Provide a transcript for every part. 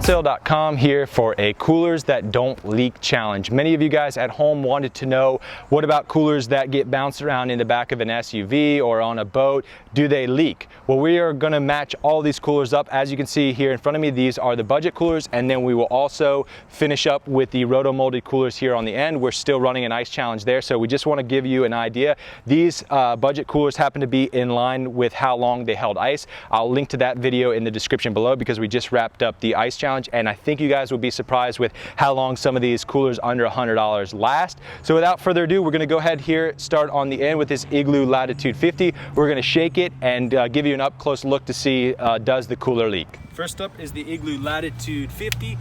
BounceSale.com here for a coolers that don't leak challenge. Many of you guys at home wanted to know, what about coolers that get bounced around in the back of an SUV or on a boat? Do they leak? Well, we are going to match all these coolers up. As you can see here in front of me, these are the budget coolers, and then we will also finish up with the roto-molded coolers here on the end. We're still running an ice challenge there, so we just want to give you an idea. These budget coolers happen to be in line with how long they held ice. I'll link to that video in the description below because we just wrapped up the ice challenge, and I think you guys will be surprised with how long some of these coolers under $100 last. So without further ado, we're going to go ahead here, start on the end with this Igloo Latitude 50. We're going to shake it and give you an up close look to see does the cooler leak. First up is the Igloo Latitude 50.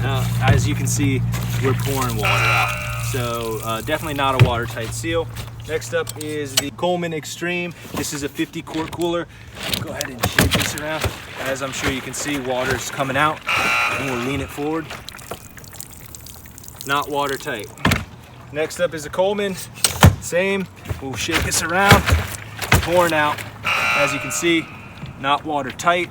Now, as you can see, we're pouring water out, so definitely not a watertight seal. Next up is the Coleman Extreme. This is a 50 quart cooler. Go ahead and shake this around. As I'm sure you can see, water's coming out, and we'll lean it forward. Not watertight. Next up is the Coleman. Same. We'll shake this around. Pouring out. As you can see, not watertight.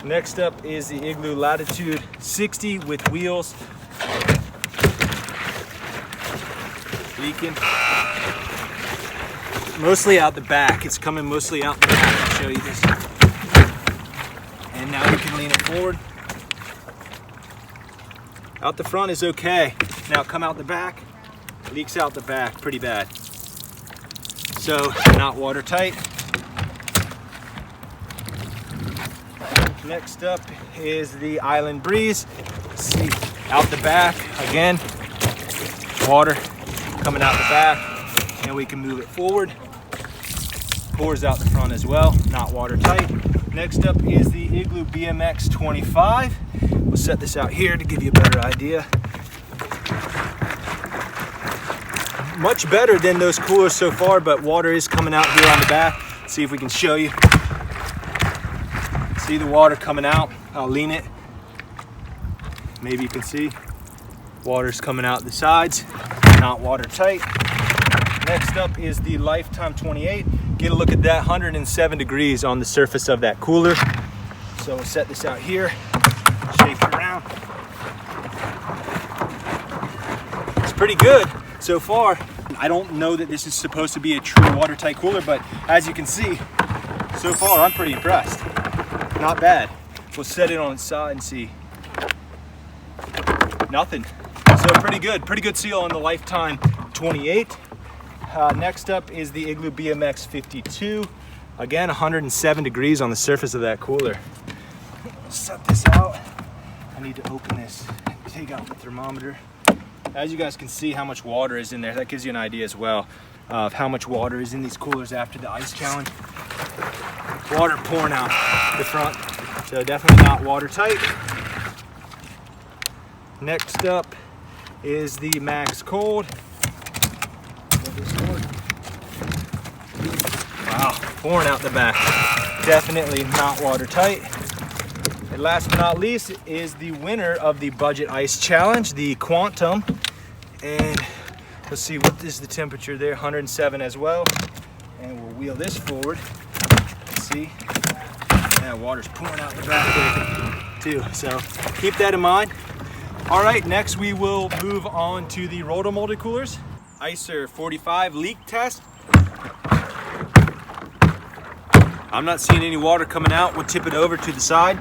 Next up is the Igloo Latitude 60 with wheels. Leaking. Mostly out the back. It's coming mostly out the back. I'll show you this. And now we can lean it forward. Out the front is okay. Now come out the back. Leaks out the back pretty bad. So not watertight. Next up is the Island Breeze. See, out the back again. Water coming out the back, and we can move it forward. Pours out the front as well, not watertight. Next up is the Igloo BMX 25. We'll set this out here to give you a better idea. Much better than those coolers so far, but water is coming out here on the back. See if we can show you. See the water coming out. I'll lean it. Maybe you can see. Water's coming out the sides, not watertight. Next up is the Lifetime 28. Get a look at that, 107 degrees on the surface of that cooler. So we'll set this out here, shake it around. It's pretty good so far. I don't know that this is supposed to be a true watertight cooler, but as you can see, so far I'm pretty impressed. Not bad. We'll set it on its side and see. Nothing. So pretty good seal on the Lifetime 28. Next up is the Igloo BMX 52. Again, 107 degrees on the surface of that cooler. Set this out. I need to open this and take out the thermometer. As you guys can see how much water is in there, that gives you an idea as well of how much water is in these coolers after the ice challenge. Water pouring out the front, so definitely not watertight. Next up is the Max Cold. Wow, pouring out the back. Definitely not watertight. And last but not least is the winner of the Budget Ice Challenge, the Quantum. And let's see, what is the temperature there? 107 as well. And we'll wheel this forward. See, yeah, water's pouring out the back there too. So keep that in mind. All right, next we will move on to the roto-molded coolers. Icer 45 leak test. I'm not seeing any water coming out. We'll tip it over to the side.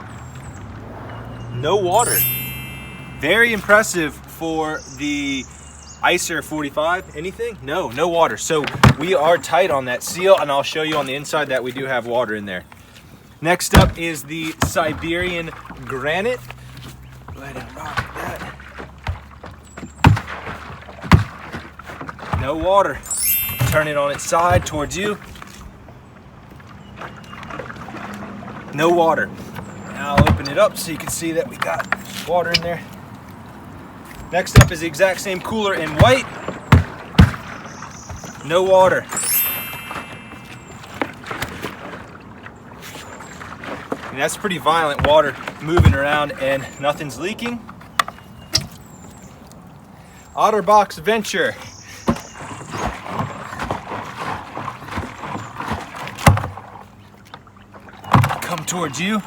No water. Very impressive for the Icer 45. Anything? No water. So we are tight on that seal, and I'll show you on the inside that we do have water in there. Next up is the Siberian Granite. Go ahead and rock that. No water. Turn it on its side towards you. No water. Now I'll open it up so you can see that we got water in there. Next up is the exact same cooler in white. No water. And that's pretty violent water moving around and nothing's leaking. Otterbox Venture. towards you.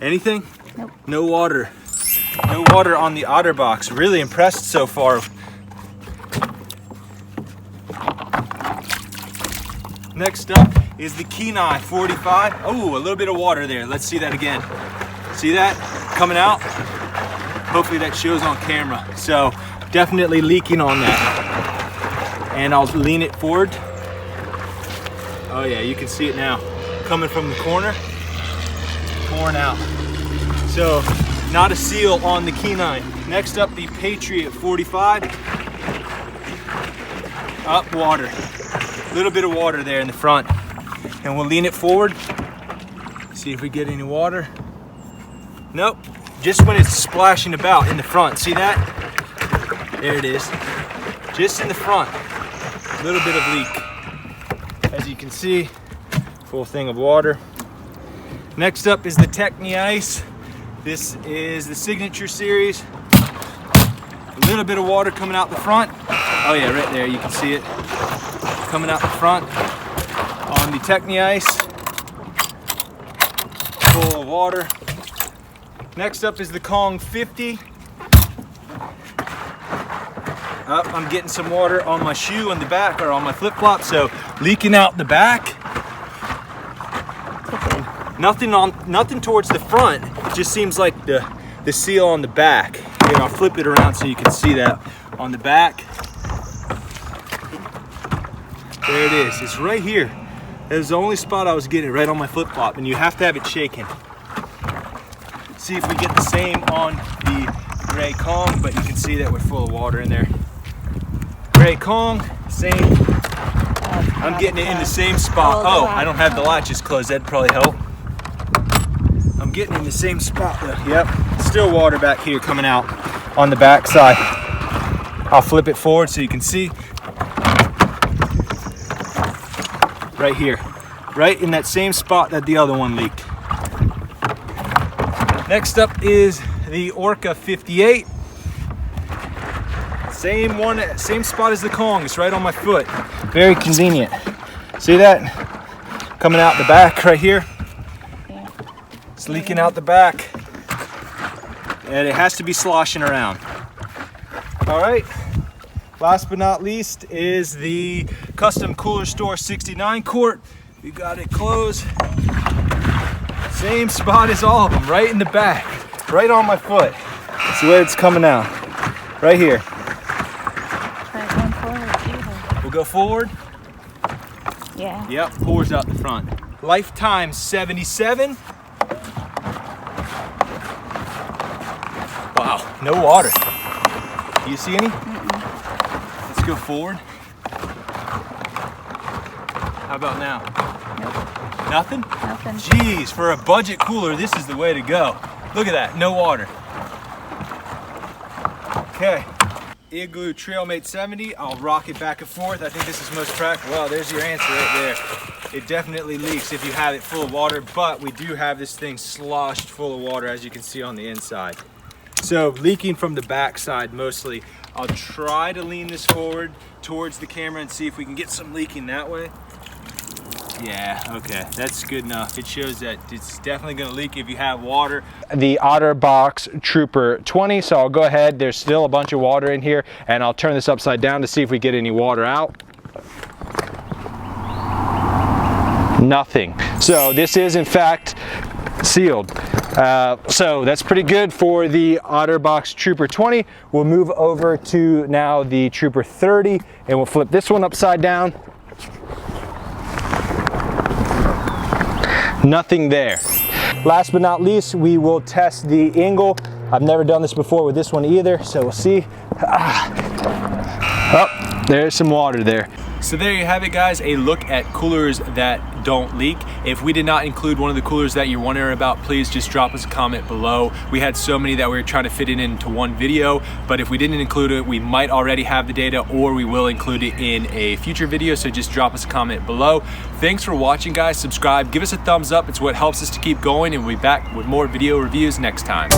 Anything? Nope. No water. No water on the OtterBox. Really impressed so far. Next up is the Kenai 45. Oh, a little bit of water there. Let's see that again. See that coming out? Hopefully that shows on camera. So definitely leaking on that. And I'll lean it forward. Oh yeah, you can see it now. Coming from the corner, pouring out. So not a seal on the Kenai. Next up, the Patriot 45. Up water. A little bit of water there in the front. And we'll lean it forward. See if we get any water. Nope, just when it's splashing about in the front. See that? There it is. Just in the front. A little bit of leak. As you can see, full thing of water. Next up is the Techni Ice. This is the Signature Series. A little bit of water coming out the front. Oh yeah, right there, you can see it. Coming out the front on the Techni Ice. Full of water. Next up is the Kong 50. I'm getting some water on my shoe on the back, or on my flip-flop, so leaking out the back. Nothing towards the front. It just seems like the seal on the back. Here, I'll flip it around so you can see that on the back. There it is. It's right here. That was the only spot I was getting, right on my flip-flop, and you have to have it shaken. See if we get the same on the Gray Kong, but you can see that we're full of water in there. Gray Kong, same. I'm getting it in the same spot. Oh, I don't have the latches closed. That'd probably help. I'm getting in the same spot though. Yep, still water back here coming out on the back side. I'll flip it forward so you can see. Right here, right in that same spot that the other one leaked. Next up is the Orca 58. Same one, same spot as the Kong. It's right on my foot. Very convenient. See that? Coming out the back right here. It's leaking out the back. And it has to be sloshing around. All right. Last but not least is the Custom Cooler Store 69 quart. We got it closed. Same spot as all of them, right in the back, right on my foot. That's where it's coming out, right here. We'll go forward. Yeah. Yep, pours out the front. Lifetime 77. Wow, no water. Do you see any? Let's go forward. How about now? Nope. Nothing? Nothing. Jeez, for a budget cooler, this is the way to go. Look at that, no water. Okay, Igloo Trailmate 70. I'll rock it back and forth. I think this is most practical. Well, there's your answer right there. It definitely leaks if you have it full of water, but we do have this thing sloshed full of water, as you can see on the inside. So leaking from the back side mostly. I'll try to lean this forward towards the camera and see if we can get some leaking that way. Yeah, okay, that's good enough. It shows that it's definitely gonna leak if you have water. The OtterBox Trooper 20, so I'll go ahead. There's still a bunch of water in here, and I'll turn this upside down to see if we get any water out. Nothing. So this is in fact sealed. So that's pretty good for the OtterBox Trooper 20. We'll move over to now the Trooper 30, and we'll flip this one upside down. Nothing there. Last but not least, we will test the Engel. I've never done this before with this one either, so we'll see. Oh, there's some water there. So there you have it, guys, a look at coolers that don't leak. If we did not include one of the coolers that you're wondering about, please just drop us a comment below. We had so many that we were trying to fit it into one video, but if we didn't include it, we might already have the data, or we will include it in a future video, so just drop us a comment below. Thanks for watching, guys. Subscribe, give us a thumbs up. It's what helps us to keep going, and we'll be back with more video reviews next time.